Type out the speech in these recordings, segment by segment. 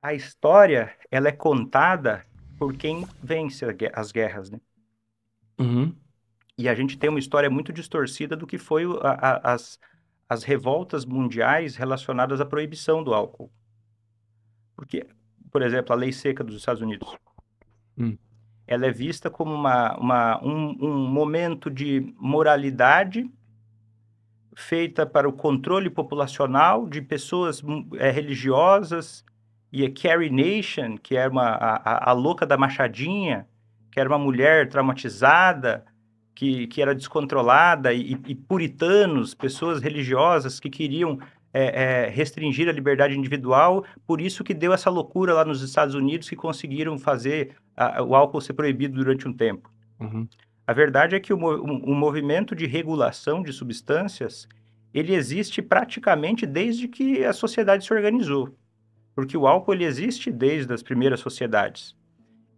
A história, ela é contada por quem vence as guerras, né? Uhum. E a gente tem uma história muito distorcida do que foi as revoltas mundiais relacionadas à proibição do álcool. Porque, por exemplo, a lei seca dos Estados Unidos, Hum. ela é vista como um momento de moralidade feita para o controle populacional de pessoas religiosas, e a Carrie Nation, que era a louca da machadinha, que era uma mulher traumatizada, que era descontrolada, e puritanos, pessoas religiosas que queriam restringir a liberdade individual, por isso que deu essa loucura lá nos Estados Unidos, que conseguiram fazer o álcool ser proibido durante um tempo. Uhum. A verdade é que o movimento de regulação de substâncias, ele existe praticamente desde que a sociedade se organizou, porque o álcool ele existe desde as primeiras sociedades.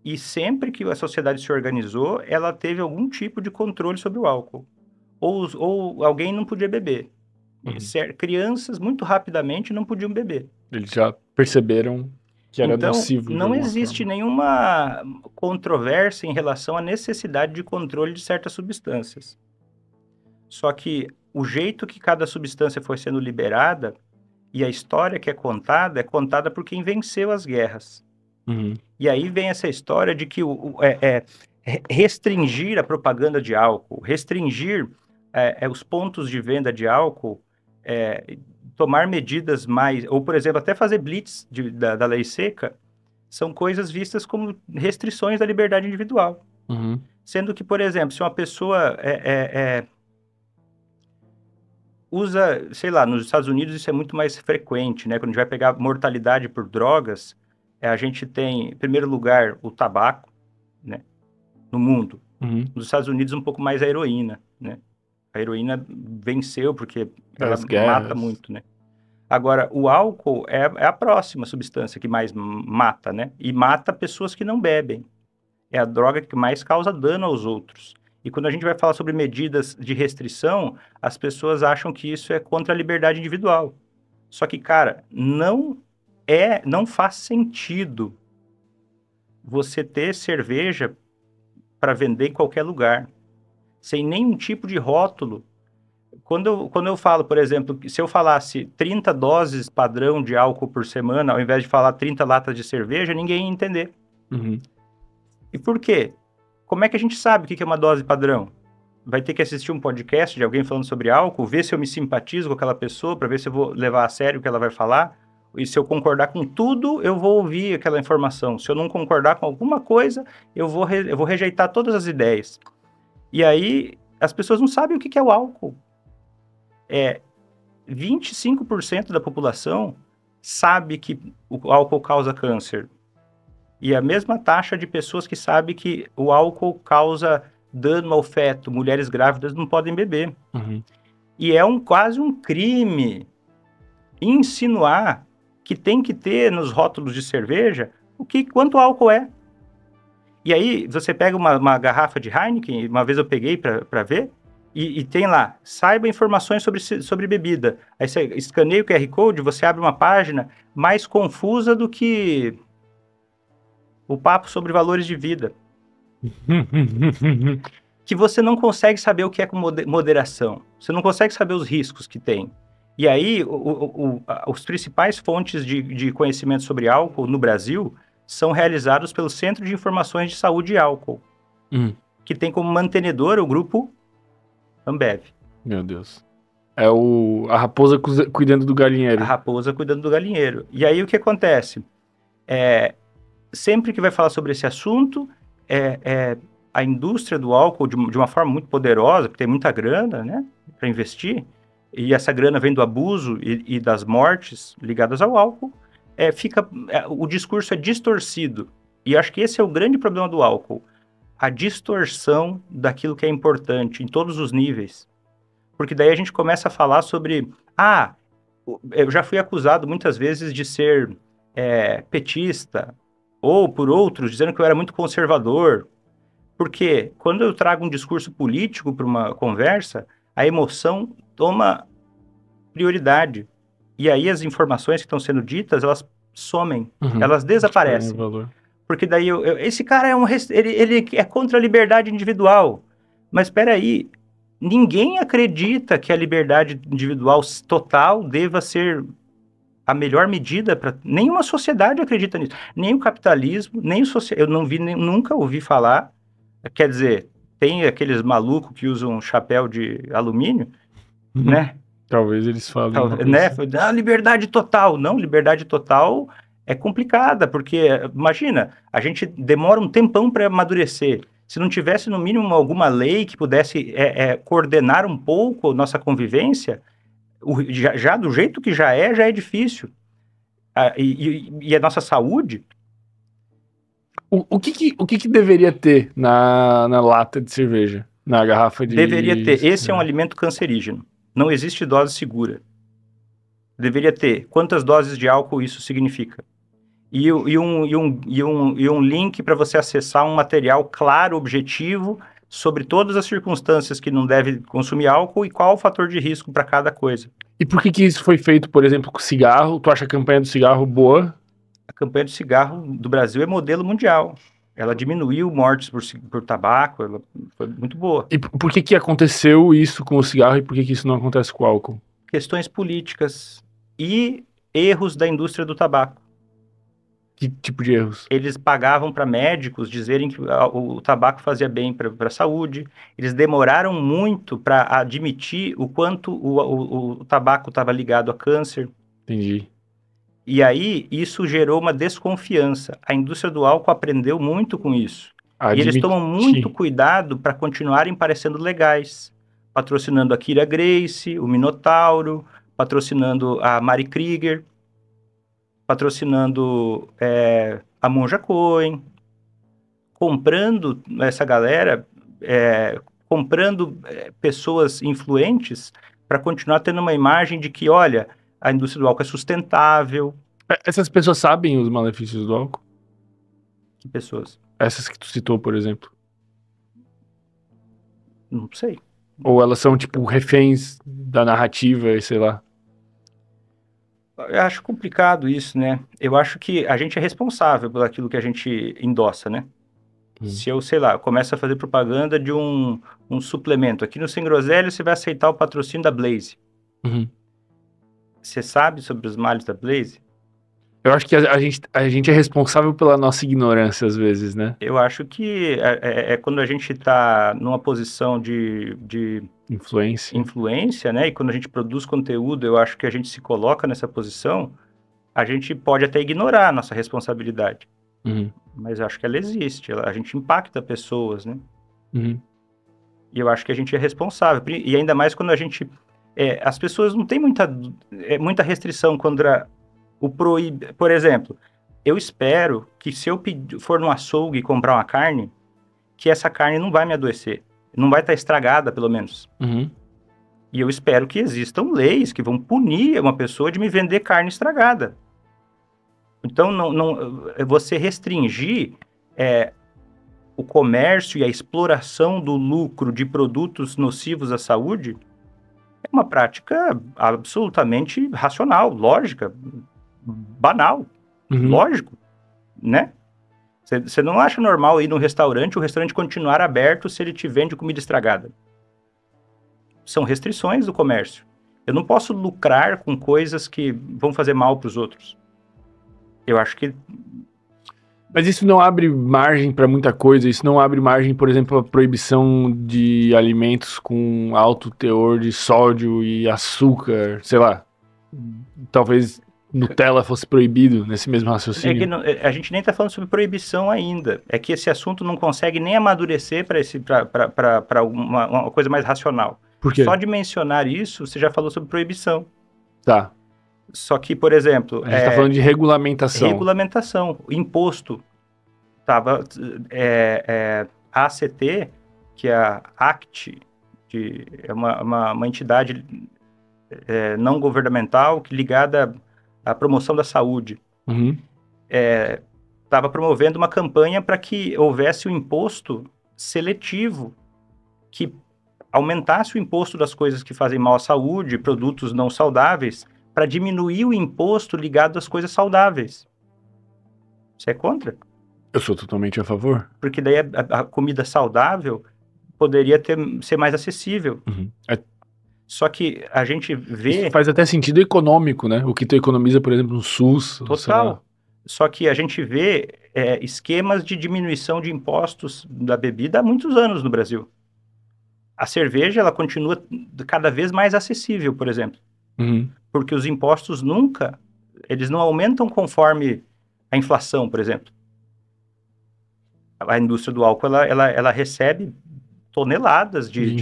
E sempre que a sociedade se organizou, ela teve algum tipo de controle sobre o álcool. Ou alguém não podia beber. Uhum. Crianças, muito rapidamente, não podiam beber. Eles já perceberam que era Então, nocivo de não alguma existe forma. nenhuma controvérsia em relação à necessidade de controle de certas substâncias. Só que o jeito que cada substância foi sendo liberada e a história que é contada por quem venceu as guerras. Uhum. E aí vem essa história de que restringir a propaganda de álcool, restringir os pontos de venda de álcool, é, tomar medidas mais, ou por exemplo, até fazer blitz da lei seca, são coisas vistas como restrições da liberdade individual. Uhum. Sendo que, por exemplo, se uma pessoa usa, sei lá, nos Estados Unidos isso é muito mais frequente, né? Quando a gente vai pegar mortalidade por drogas, a gente tem, em primeiro lugar, o tabaco, né? No mundo. Uhum. Nos Estados Unidos, um pouco mais a heroína, né? A heroína venceu porque ela Das mata guerras. muito, né? Agora, o álcool é a próxima substância que mais mata, né? E mata pessoas que não bebem. É a droga que mais causa dano aos outros. E quando a gente vai falar sobre medidas de restrição, as pessoas acham que isso é contra a liberdade individual. Só que, cara, não faz sentido você ter cerveja para vender em qualquer lugar, sem nenhum tipo de rótulo. Quando eu falo, por exemplo, que se eu falasse 30 doses padrão de álcool por semana, ao invés de falar 30 latas de cerveja, ninguém ia entender. Uhum. E por quê? Como é que a gente sabe o que é uma dose padrão? Vai ter que assistir um podcast de alguém falando sobre álcool, ver se eu me simpatizo com aquela pessoa, para ver se eu vou levar a sério o que ela vai falar. E se eu concordar com tudo, eu vou ouvir aquela informação. Se eu não concordar com alguma coisa, eu vou rejeitar todas as ideias. E aí, as pessoas não sabem o que é o álcool. É 25% da população sabe que o álcool causa câncer. E a mesma taxa de pessoas que sabe que o álcool causa dano ao feto, mulheres grávidas não podem beber. Uhum. E é quase um crime insinuar que tem que ter nos rótulos de cerveja quanto álcool é. E aí você pega uma garrafa de Heineken, uma vez eu peguei para ver, e tem lá, saiba informações sobre bebida. Aí você escaneia o QR Code, você abre uma página mais confusa do que o papo sobre valores de vida, que você não consegue saber o que é com moderação. Você não consegue saber os riscos que tem. E aí, os principais fontes de conhecimento sobre álcool no Brasil são realizados pelo Centro de Informações de Saúde e Álcool, Hum. que tem como mantenedor o grupo Ambev, Meu Deus. É a raposa cuidando do a galinheiro. raposa cuidando do galinheiro. E aí o que acontece? É, sempre que vai falar sobre esse assunto, a indústria do álcool, de uma forma muito poderosa, porque tem muita grana, né, para investir, e essa grana vem do abuso e das mortes ligadas ao álcool, o discurso é distorcido. E acho que esse é o grande problema do álcool, a distorção daquilo que é importante em todos os níveis. Porque daí a gente começa a falar sobre, eu já fui acusado muitas vezes de ser petista, ou por outros dizendo que eu era muito conservador. Porque quando eu trago um discurso político para uma conversa, a emoção toma prioridade. E aí as informações que estão sendo ditas, elas somem, Uhum. elas desaparecem. Valor. Porque daí, esse cara ele é contra a liberdade individual. Mas espera aí, ninguém acredita que a liberdade individual total deva ser a melhor medida para... Nenhuma sociedade acredita nisso. Nem o capitalismo, nem o eu não vi, nunca ouvi falar. Quer dizer, tem aqueles malucos que usam chapéu de alumínio, né? Talvez eles falem uma coisa Né? assim. Liberdade total. Não, liberdade total é complicada, porque, imagina, a gente demora um tempão para amadurecer. Se não tivesse, no mínimo, alguma lei que pudesse coordenar um pouco nossa convivência, já do jeito que já é difícil. E a nossa saúde... O que que deveria ter na lata de cerveja? Na garrafa de... Deveria ter. Esse é um alimento cancerígeno. Não existe dose segura. Deveria ter. Quantas doses de álcool isso significa? E um link para você acessar um material claro, objetivo, sobre todas as circunstâncias que não deve consumir álcool e qual o fator de risco para cada coisa. E por que isso foi feito, por exemplo, com cigarro? Tu acha a campanha do cigarro boa? A campanha do cigarro do Brasil é modelo mundial. Ela diminuiu mortes por tabaco, ela foi muito boa. E por que aconteceu isso com o cigarro e por que isso não acontece com o álcool? Questões políticas e erros da indústria do tabaco. Que tipo de erros? Eles pagavam para médicos dizerem que o tabaco fazia bem para a saúde. Eles demoraram muito para admitir o quanto o tabaco estava ligado a câncer. Entendi. E aí, isso gerou uma desconfiança. A indústria do álcool aprendeu muito com isso. E eles tomam muito cuidado para continuarem parecendo legais. Patrocinando a Kira Grace, o Minotauro, patrocinando a Mari Krieger, patrocinando a Monja Coen, comprando essa galera, comprando pessoas influentes para continuar tendo uma imagem de que, olha, a indústria do álcool é sustentável. Essas pessoas sabem os malefícios do álcool? Que pessoas? Essas que tu citou, por exemplo. Não sei. Ou elas são, tipo, reféns da narrativa e sei lá. Eu acho complicado isso, né? Eu acho que a gente é responsável por aquilo que a gente endossa, né? Se eu, sei lá, começo a fazer propaganda de um suplemento. Aqui no Sem Groselha você vai aceitar o patrocínio da Blaze. Você sabe sobre os males da Blaze? Eu acho que a gente é responsável pela nossa ignorância, às vezes, né? Eu acho que quando a gente está numa posição de influência, né? E quando a gente produz conteúdo, eu acho que a gente se coloca nessa posição, a gente pode até ignorar a nossa responsabilidade. Mas eu acho que ela existe, a gente impacta pessoas, né? E eu acho que a gente é responsável. E ainda mais quando a gente... as pessoas não têm muita restrição contra o proibir. Por exemplo, eu espero que se eu for num açougue e comprar uma carne, que essa carne não vai me adoecer. Não vai estar estragada, pelo menos. E eu espero que existam leis que vão punir uma pessoa de me vender carne estragada. Então, você restringir o comércio e a exploração do lucro de produtos nocivos à saúde é uma prática absolutamente racional, lógica, banal, lógico, né? Você não acha normal ir num restaurante, o restaurante continuar aberto se ele te vende comida estragada? São restrições do comércio. Eu não posso lucrar com coisas que vão fazer mal para os outros. Eu acho que... Mas isso não abre margem para muita coisa? Isso não abre margem, por exemplo, a proibição de alimentos com alto teor de sódio e açúcar, sei lá. Talvez Nutella fosse proibido nesse mesmo raciocínio. A gente nem está falando sobre proibição ainda. É que esse assunto não consegue nem amadurecer para uma coisa mais racional. Por quê? Só de mencionar isso, você já falou sobre proibição. Tá. Só que, por exemplo... A gente tá falando de regulamentação. Regulamentação. Imposto. A ACT, que é a ACT, que é uma entidade não governamental ligada à promoção da saúde. Estava promovendo uma campanha para que houvesse um imposto seletivo que aumentasse o imposto das coisas que fazem mal à saúde, produtos não saudáveis, para diminuir o imposto ligado às coisas saudáveis. Você é contra? Eu sou totalmente a favor. Porque daí a comida saudável poderia ser mais acessível. Só que a gente vê... Isso faz até sentido econômico, né? O que tu economiza, por exemplo, no SUS. Total. Só que a gente vê esquemas de diminuição de impostos da bebida há muitos anos no Brasil. A cerveja, ela continua cada vez mais acessível, por exemplo. Porque os impostos eles não aumentam conforme a inflação, por exemplo. A indústria do álcool, ela recebe toneladas de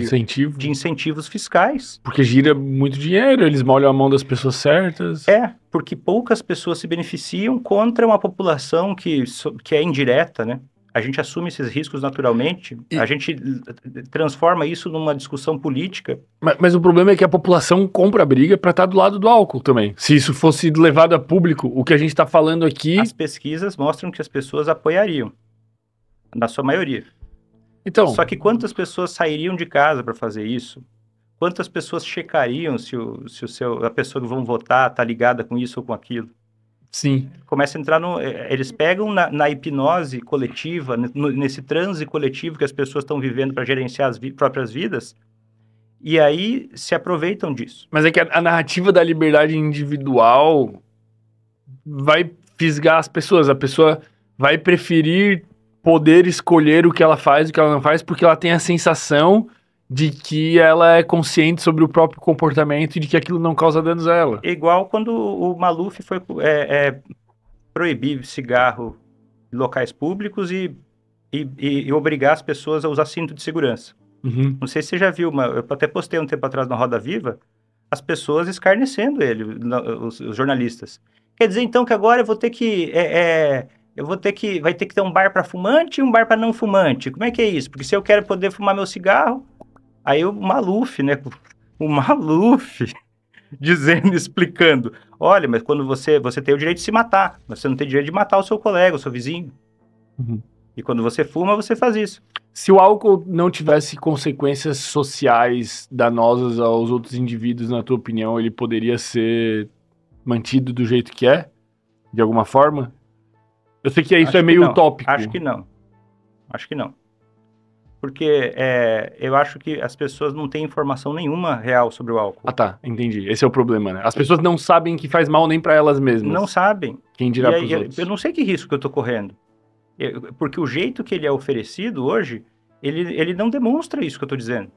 incentivos fiscais. Porque gira muito dinheiro, eles molham a mão das pessoas certas. Porque poucas pessoas se beneficiam contra uma população que é indireta, né? A gente assume esses riscos naturalmente, a gente transforma isso numa discussão política. Mas o problema é que a população compra a briga para estar do lado do álcool também. Se isso fosse levado a público, o que a gente está falando aqui... As pesquisas mostram que as pessoas apoiariam, na sua maioria. Então, só que quantas pessoas sairiam de casa para fazer isso? Quantas pessoas checariam se a pessoa que vão votar está ligada com isso ou com aquilo? Sim. Começa a entrar eles pegam na hipnose coletiva, nesse transe coletivo que as pessoas estão vivendo para gerenciar as próprias vidas, e aí se aproveitam disso. Mas é que a narrativa da liberdade individual vai fisgar as pessoas. A pessoa vai preferir poder escolher o que ela faz e o que ela não faz, porque ela tem a sensação de que ela é consciente sobre o próprio comportamento e de que aquilo não causa danos a ela. Igual quando o Maluf foi proibir cigarro em locais públicos e obrigar as pessoas a usar cinto de segurança. Não sei se você já viu, eu até postei um tempo atrás na Roda Viva, as pessoas escarnecendo ele, os jornalistas. Quer dizer, então, que agora eu vou ter que... vai ter que ter um bar para fumante e um bar para não fumante. Como é que é isso? Porque se eu quero poder fumar meu cigarro... Aí o Maluf, né? O Maluf explicando. Olha, mas quando você tem o direito de se matar, mas você não tem direito de matar o seu colega, o seu vizinho. E quando você fuma, você faz isso. Se o álcool não tivesse consequências sociais danosas aos outros indivíduos, na tua opinião, ele poderia ser mantido do jeito que é? De alguma forma? Eu sei que isso é meio utópico. Acho que não. Porque eu acho que as pessoas não têm informação nenhuma real sobre o álcool. Ah, tá. Entendi. Esse é o problema, né? As pessoas não sabem que faz mal nem pra elas mesmas. Não sabem. Quem dirá pros outros? Eu não sei que risco que eu tô correndo. Porque o jeito que ele é oferecido hoje, ele não demonstra isso que eu tô dizendo.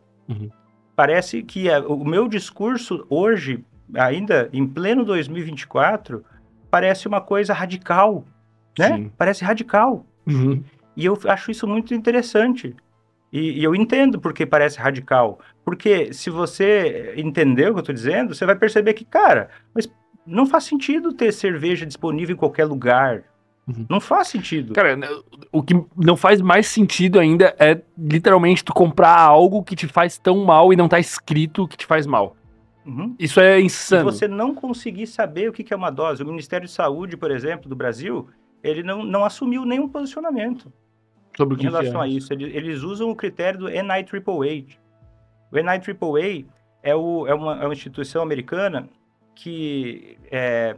Parece que o meu discurso hoje, ainda em pleno 2024, parece uma coisa radical, né? Sim. Parece radical. E eu acho isso muito interessante. E eu entendo porque parece radical. Porque se você entender o que eu estou dizendo, você vai perceber que, cara, mas não faz sentido ter cerveja disponível em qualquer lugar. Não faz sentido. Cara, o que não faz mais sentido ainda é literalmente tu comprar algo que te faz tão mal e não tá escrito que te faz mal. Isso é insano. E você não conseguir saber o que é uma dose. O Ministério de Saúde, por exemplo, do Brasil, ele não assumiu nenhum posicionamento sobre o que em relação a isso. Eles usam o critério do NIAAA. O NIAAA é uma instituição americana que é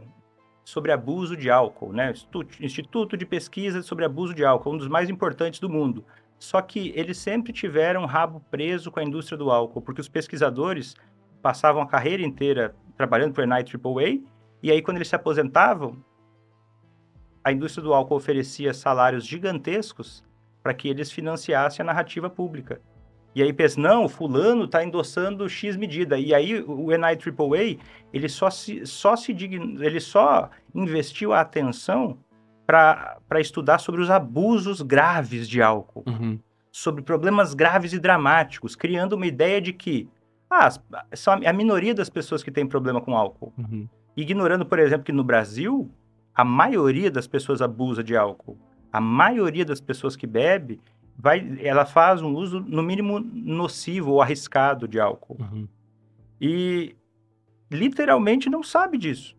sobre abuso de álcool, né? Instituto de Pesquisa sobre Abuso de Álcool, um dos mais importantes do mundo. Só que eles sempre tiveram um rabo preso com a indústria do álcool, porque os pesquisadores passavam a carreira inteira trabalhando para o NIAAA, e aí quando eles se aposentavam, a indústria do álcool oferecia salários gigantescos para que eles financiassem a narrativa pública. E aí pensa, não, o fulano está endossando X medida. E aí o NIAAA, ele só investiu a atenção para estudar sobre os abusos graves de álcool, sobre problemas graves e dramáticos, criando uma ideia de que são a minoria das pessoas que tem problema com álcool. Ignorando, por exemplo, que no Brasil, a maioria das pessoas abusa de álcool. A maioria das pessoas que bebe, ela faz um uso, no mínimo, nocivo ou arriscado de álcool. E literalmente não sabe disso.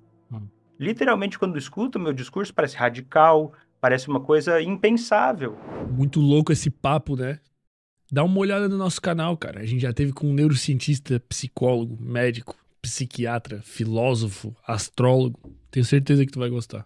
Literalmente, quando escuta o meu discurso, parece radical, parece uma coisa impensável. Muito louco esse papo, né? Dá uma olhada no nosso canal, cara. A gente já teve com um neurocientista, psicólogo, médico, psiquiatra, filósofo, astrólogo, tenho certeza que tu vai gostar.